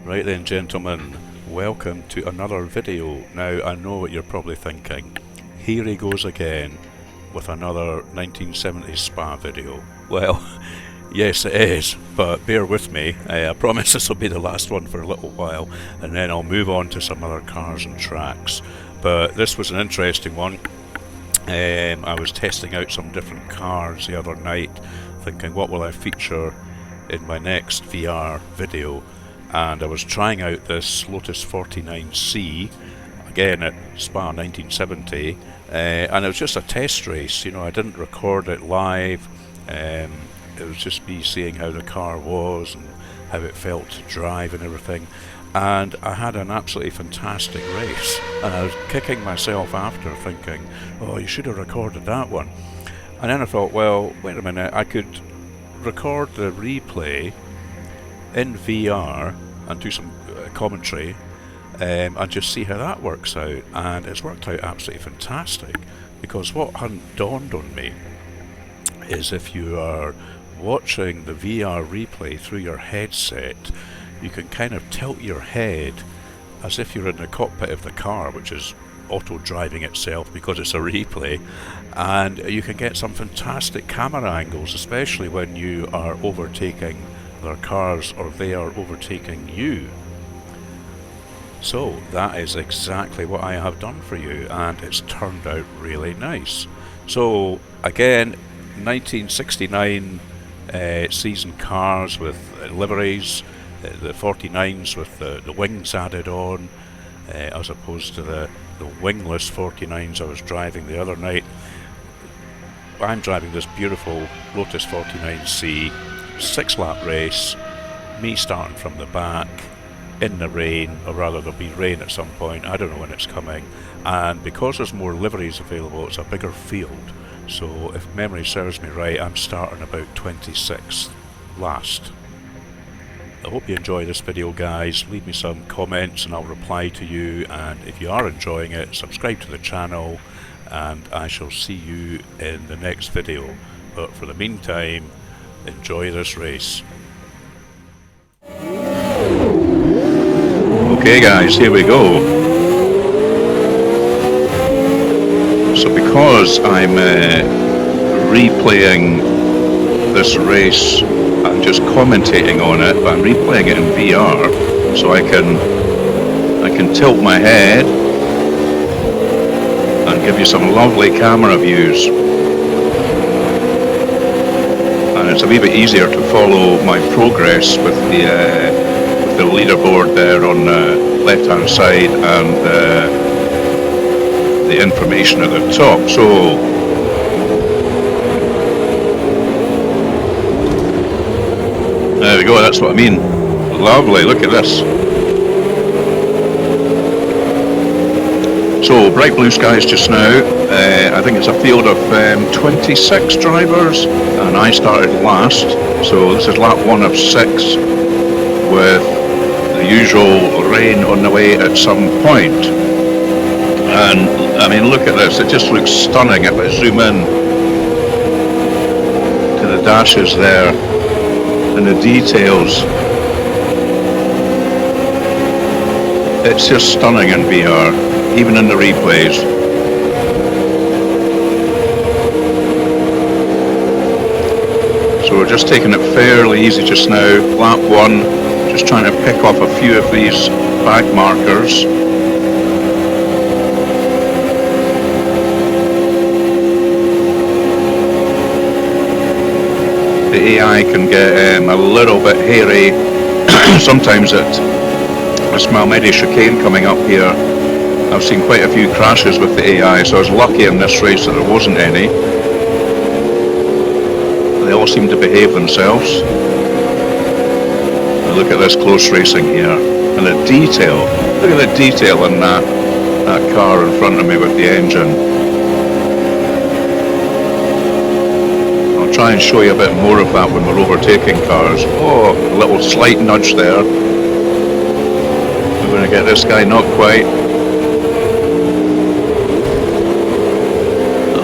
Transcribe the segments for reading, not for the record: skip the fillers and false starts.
Right then, gentlemen, welcome to another video. Now, I know what you're probably thinking. Here he goes again with another 1970s spa video. Well, yes it is, but bear with me. I promise this will be the last one for a little while, and then I'll move on to some other cars and tracks. But this was an interesting one. I was testing out some different cars the other night, thinking what will I feature in my next VR video. And I was trying out this Lotus 49C, again at Spa 1970, and it was just a test race. You know, I didn't record it live. It was just me seeing how the car was and how it felt to drive and everything. And I had an absolutely fantastic race, and I was kicking myself after, thinking, oh, you should have recorded that one. And then I thought, well, wait a minute, I could record the replay in VR and do some commentary and just see how that works out. And it's worked out absolutely fantastic, because what hadn't dawned on me is if you are watching the VR replay through your headset, you can kind of tilt your head as if you're in the cockpit of the car, which is auto-driving itself because it's a replay, and you can get some fantastic camera angles, especially when you are overtaking their cars or they are overtaking you. So that is exactly what I have done for you, and it's turned out really nice. So again, 1969 season cars with liveries, the 49s with the wings added on, as opposed to the wingless 49s I was driving the other night. I'm driving this beautiful Lotus 49C 6-lap race, me starting from the back in the rain, or rather there'll be rain at some point, I don't know when it's coming, and because there's more liveries available, it's a bigger field. So if memory serves me right, I'm starting about 26th last. I hope you enjoy this video, guys. Leave me some comments and I'll reply to you, and if you are enjoying it, subscribe to the channel, and I shall see you in the next video. But for the meantime, enjoy this race. Okay guys, here we go. So because I'm replaying this race, I'm just commentating on it, but I'm replaying it in VR, so I can tilt my head and give you some lovely camera views. And it's a wee bit easier to follow my progress with the leaderboard there on the left hand side, and the information at the top. So there we go, that's what I mean. Lovely, look at this. So bright blue skies just now. I think it's a field of 26 drivers, and I started last, so this is lap 1 of 6, with the usual rain on the way at some point. And I mean, look at this, it just looks stunning. If I zoom in to the dashes there and the details, it's just stunning in VR, even in the replays. So we're just taking it fairly easy just now. Lap 1, just trying to pick off a few of these back markers. The AI can get a little bit hairy. Sometimes I smell maybe chicane coming up here. I've seen quite a few crashes with the AI, so I was lucky in this race that there wasn't any. They all seem to behave themselves. And look at this close racing here, and the detail. Look at the detail in that car in front of me with the engine. I'll try and show you a bit more of that when we're overtaking cars. Oh, a little slight nudge there. We're going to get this guy, not quite.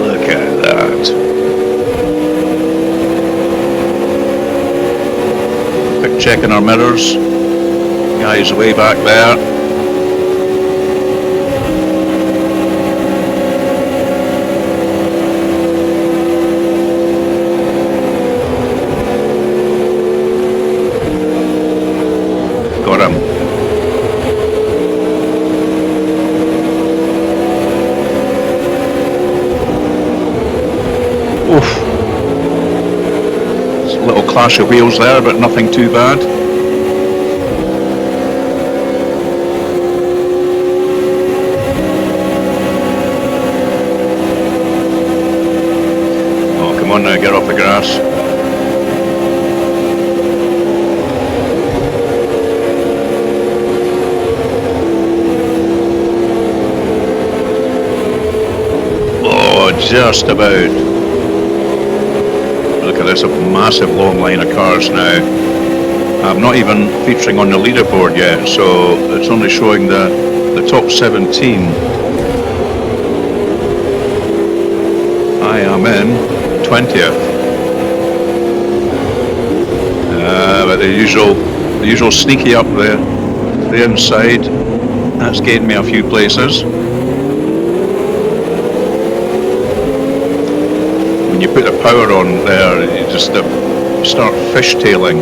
Look at that. Checking our mirrors. guy's way back there. Got him. Oof. It's a little clash of wheels there, but nothing too bad. Oh, come on now, get off the grass. Just about. Look at this, a massive long line of cars now. I'm not even featuring on the leaderboard yet, so it's only showing the top 17. I am in 20th. But the usual sneaky up the inside. That's gained me a few places. When you put the power on there, you just start fishtailing.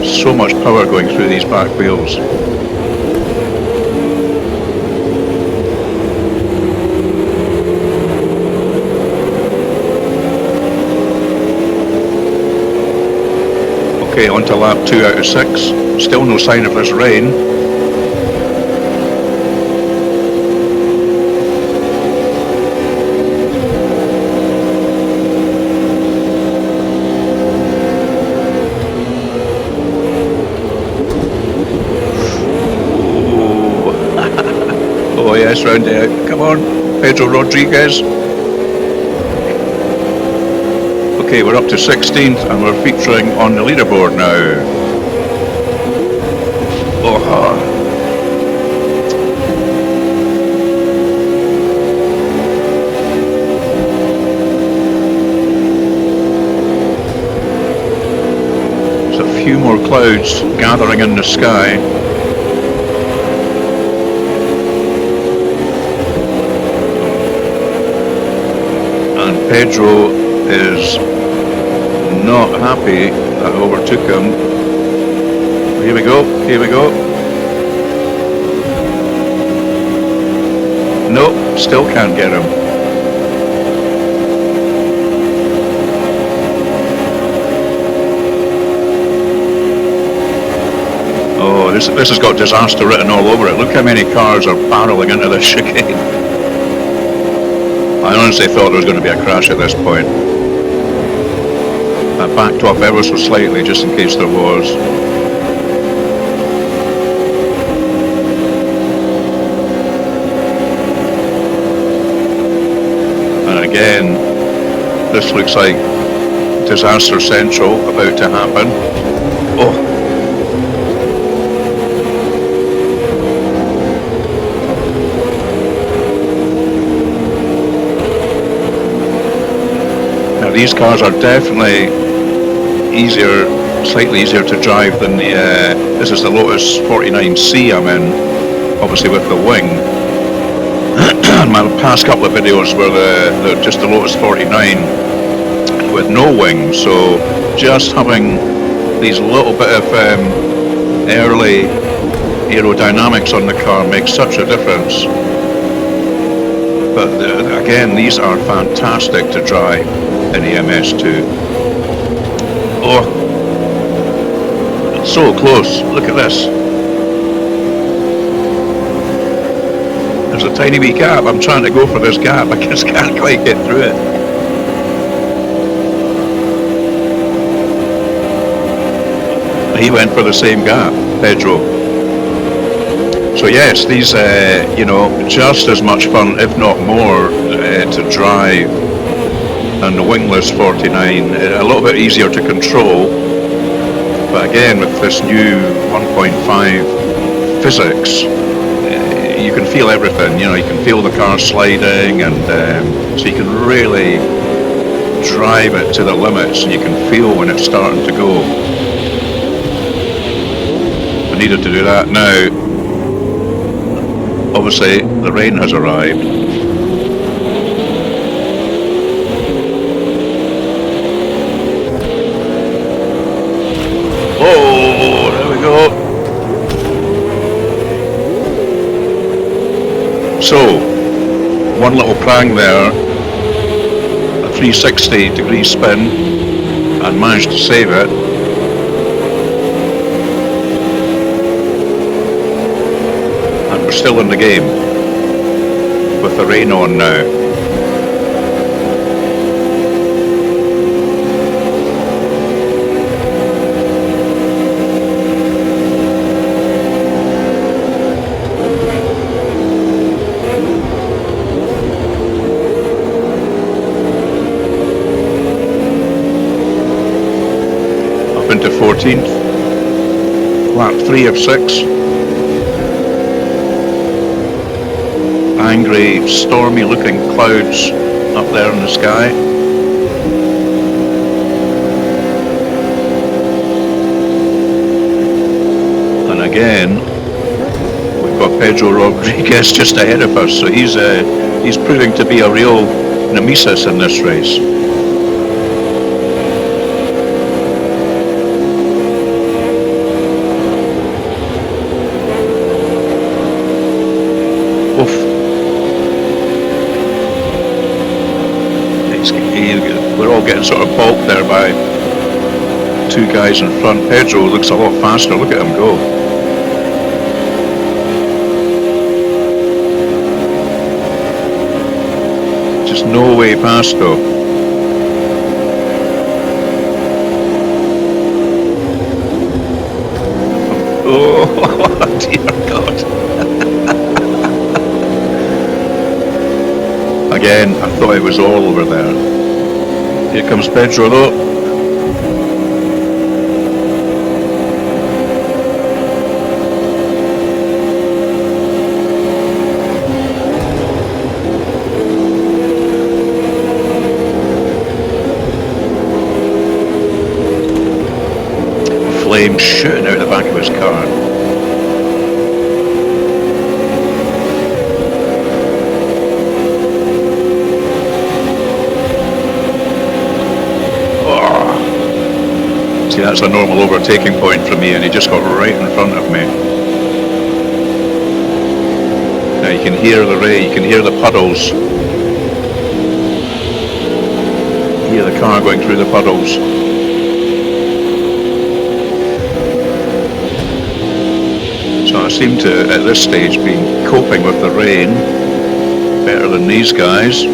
So much power going through these back wheels. Okay, on to lap 2 out of 6. Still no sign of this rain. Oh yes, round out. Come on, Pedro Rodriguez. Okay, we're up to 16th and we're featuring on the leaderboard now. Oh. There's a few more clouds gathering in the sky. Pedro is not happy that I overtook him. Here we go, here we go. Nope, still can't get him. Oh, this has got disaster written all over it. Look how many cars are barreling into this chicane. I honestly thought there was going to be a crash at this point. I backed off ever so slightly just in case there was. And again, this looks like disaster central about to happen. Oh. These cars are definitely slightly easier to drive than the, this is the Lotus 49C I'm in, obviously with the wing. My past couple of videos were just the Lotus 49 with no wing, so just having these little bit of early aerodynamics on the car makes such a difference. But again, these are fantastic to drive in the MS2. Oh, so close. Look at this. There's a tiny wee gap. I'm trying to go for this gap. I just can't quite get through it. He went for the same gap, Pedro. So yes, these, you know, just as much fun, if not more, to drive than the wingless 49. A little bit easier to control, but again, with this new 1.5 physics, you can feel everything. You know, you can feel the car sliding, and so you can really drive it to the limits, and you can feel when it's starting to go. And needed to do that. Now, obviously, the rain has arrived. Oh, there we go. So, one little prang there, a 360-degree spin, and managed to save it. And we're still in the game, with the rain on now. Into 14th, lap 3 of 6. Angry, stormy looking clouds up there in the sky. And again, we've got Pedro Rodriguez just ahead of us, so he's proving to be a real nemesis in this race. We're all getting sort of balked there by two guys in front. Pedro looks a lot faster. Look at him go. Just no way past though. Oh dear God. Again, I thought it was all over there. Here comes Pedro though. Flame shooting out the back of his car. See, that's a normal overtaking point for me, and he just got right in front of me. Now you can hear the rain, you can hear the puddles. Hear the car going through the puddles. So I seem to, at this stage, be coping with the rain better than these guys.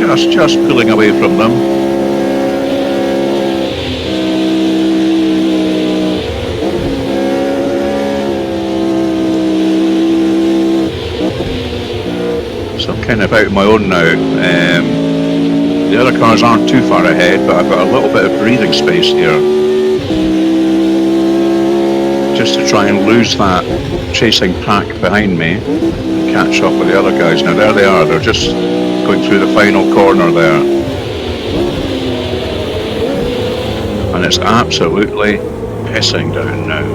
Just pulling away from them. So I'm kind of out of my own now. The other cars aren't too far ahead, but I've got a little bit of breathing space here. Just to try and lose that chasing pack behind me and catch up with the other guys. Now there they are, they're just going through the final corner there, and it's absolutely pissing down now.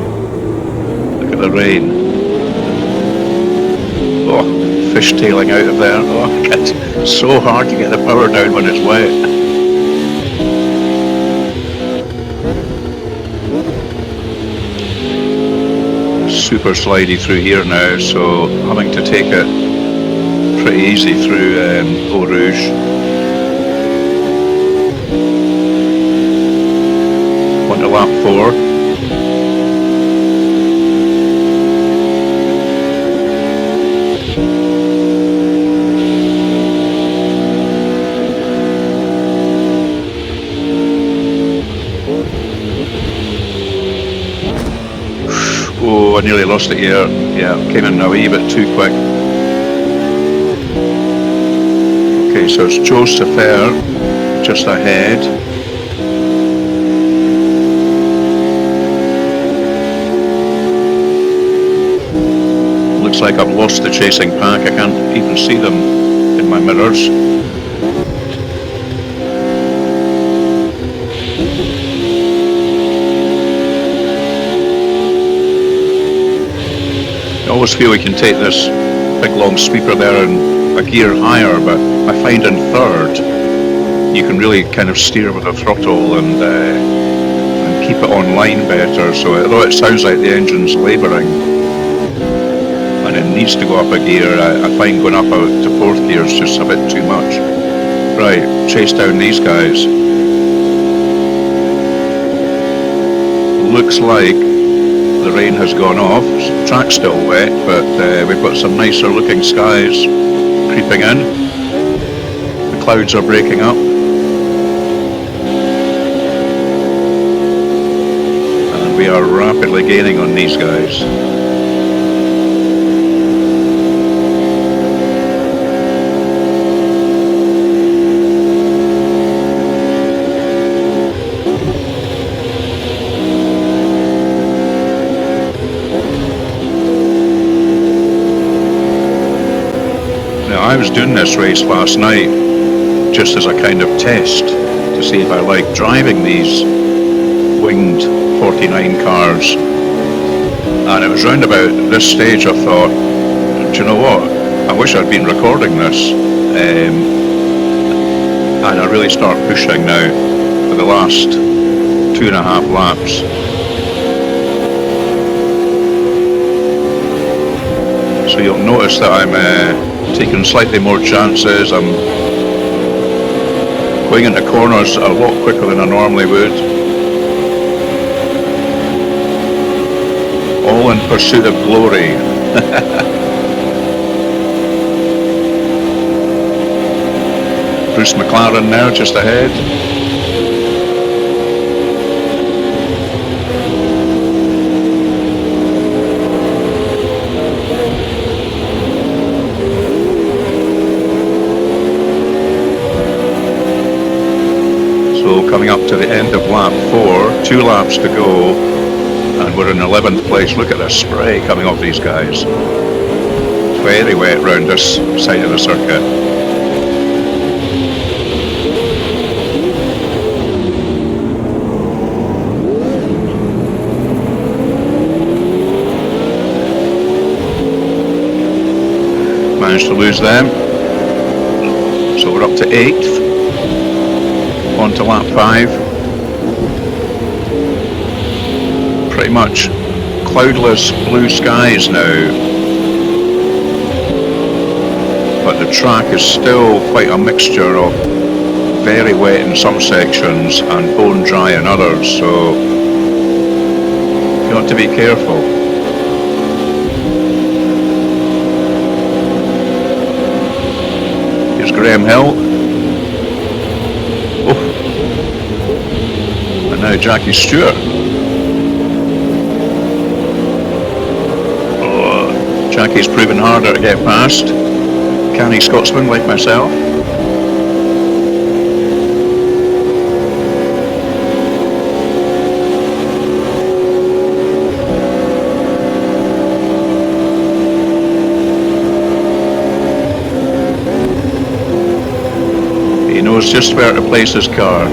Look at the rain. Oh, fishtailing out of there. Oh, it's so hard to get the power down when it's wet. Super slidey through here now, so having to take it pretty easy through Eau Rouge. On to lap 4. Oh, I nearly lost it here. Yeah, came in a wee bit too quick. Okay, so it's Joe Safer just ahead. Looks like I've lost the chasing pack. I can't even see them in my mirrors. almost feel we can take this big long sweeper there and a gear higher, but I find in third you can really kind of steer with the throttle and keep it online better. So although it sounds like the engine's labouring and it needs to go up a gear, I find going up out to fourth gear is just a bit too much. Right, chase down these guys. Looks like the rain has gone off. The track's still wet, but we've got some nicer looking skies creeping in. The clouds are breaking up. And we are rapidly gaining on these guys. I was doing this race last night just as a kind of test to see if I like driving these winged 49 cars, and it was round about this stage I thought, do you know what, I wish I'd been recording this, and I really start pushing now for the last 2.5 laps. So you'll notice that I'm taking slightly more chances. I'm going into corners a lot quicker than I normally would. All in pursuit of glory. Bruce McLaren now just ahead. Coming up to the end of lap 4, 2 laps to go, and we're in 11th place. Look at the spray coming off these guys. Very wet round this side of the circuit. Managed to lose them. So we're up to 8th. On to lap 5. Pretty much cloudless blue skies now, but the track is still quite a mixture of very wet in some sections and bone dry in others, so you got to be careful. Here's Graham Hill. Now Jackie Stewart. Oh, Jackie's proven harder to get past. Canny Scotsman like myself. He knows just where to place his car.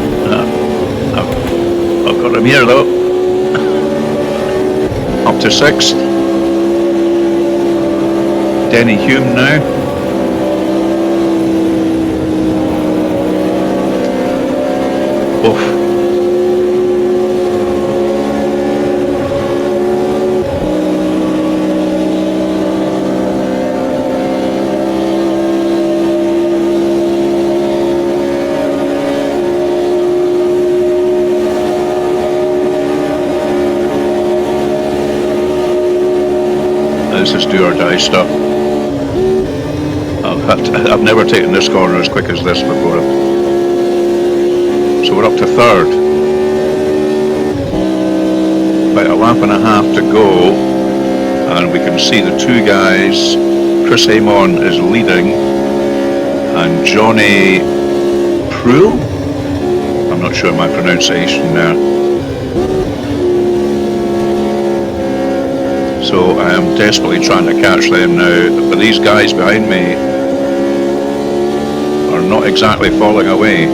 I've got him here though. Up to 6th. Denny Hume now. Oof. This is do or die stuff. I've never taken this corner as quick as this before. So we're up to 3rd. About a lap and a half to go, and we can see the 2 guys. Chris Amon is leading, and Johnny Prue? I'm not sure my pronunciation there. So I am desperately trying to catch them now, but these guys behind me are not exactly falling away.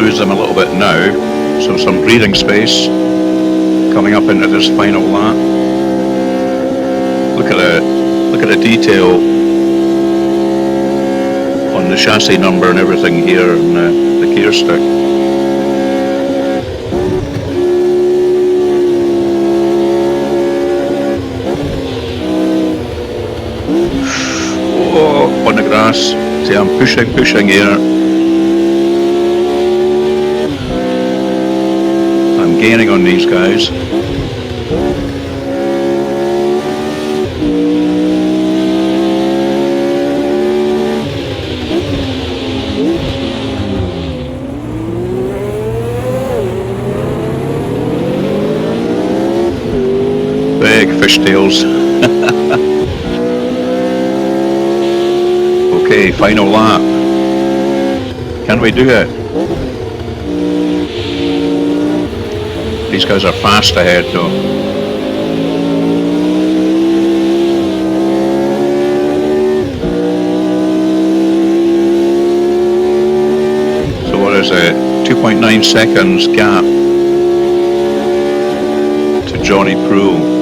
lose them a little bit now. So some breathing space coming up into this final lap. Look at the detail on the chassis number and everything here, and the gear stick. Oh, on the grass. See, I'm pushing here. I'm gaining on these guys. Big fishtails. Okay, final lap. Can we do it? These guys are fast ahead though. So what is it? 2.9 seconds gap to Johnny Proulx.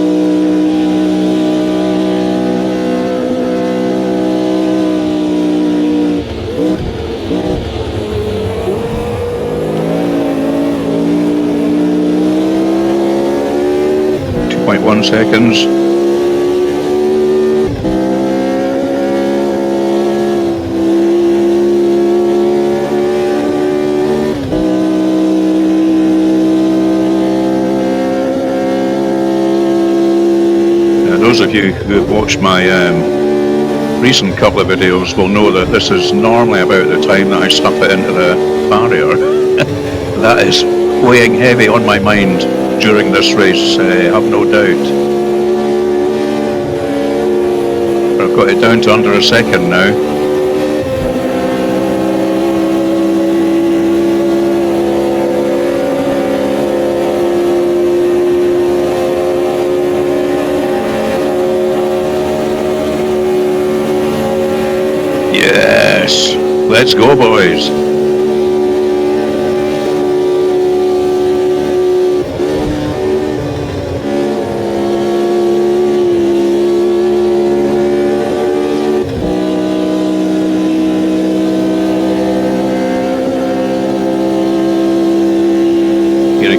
Seconds. Now, those of you who have watched my recent couple of videos will know that this is normally about the time that I stuff it into the barrier. That is weighing heavy on my mind during this race, I've no doubt. I've got it down to under a second now. Yes, let's go, boys.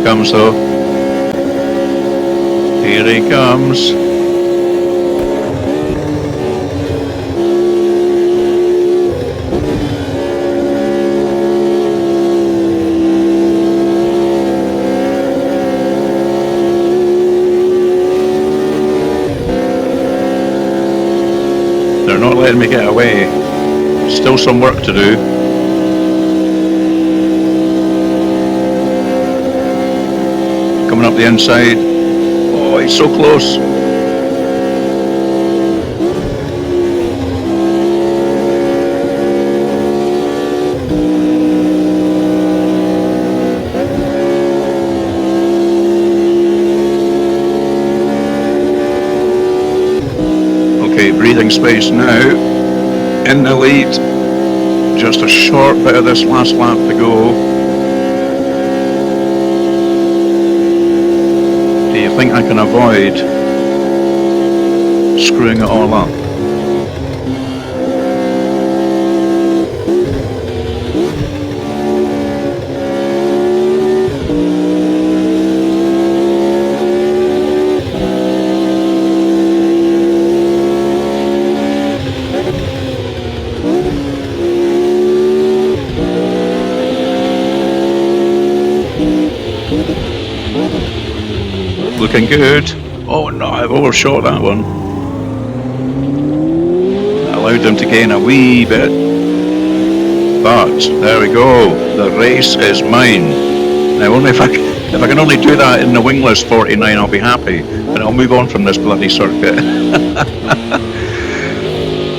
Comes though. Here he comes. They're not letting me get away. Still some work to do. Coming up the inside. Oh, he's so close. Okay, breathing space now. In the lead. Just a short bit of this last lap to go. Do you think I can avoid screwing it all up? Looking good. Oh no, I've overshot that one. I allowed them to gain a wee bit. But there we go. The race is mine. Now only if I can only do that in the wingless 49, I'll be happy. And I'll move on from this bloody circuit.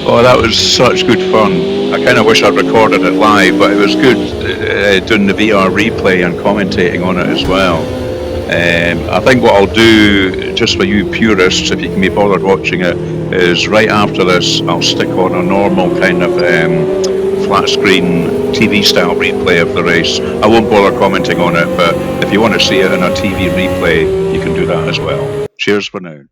Oh, that was such good fun. I kind of wish I'd recorded it live, but it was good doing the VR replay and commentating on it as well. I think what I'll do, just for you purists, if you can be bothered watching it, is right after this I'll stick on a normal kind of flat screen TV style replay of the race. I won't bother commenting on it, but if you want to see it in a TV replay, you can do that as well. Cheers for now.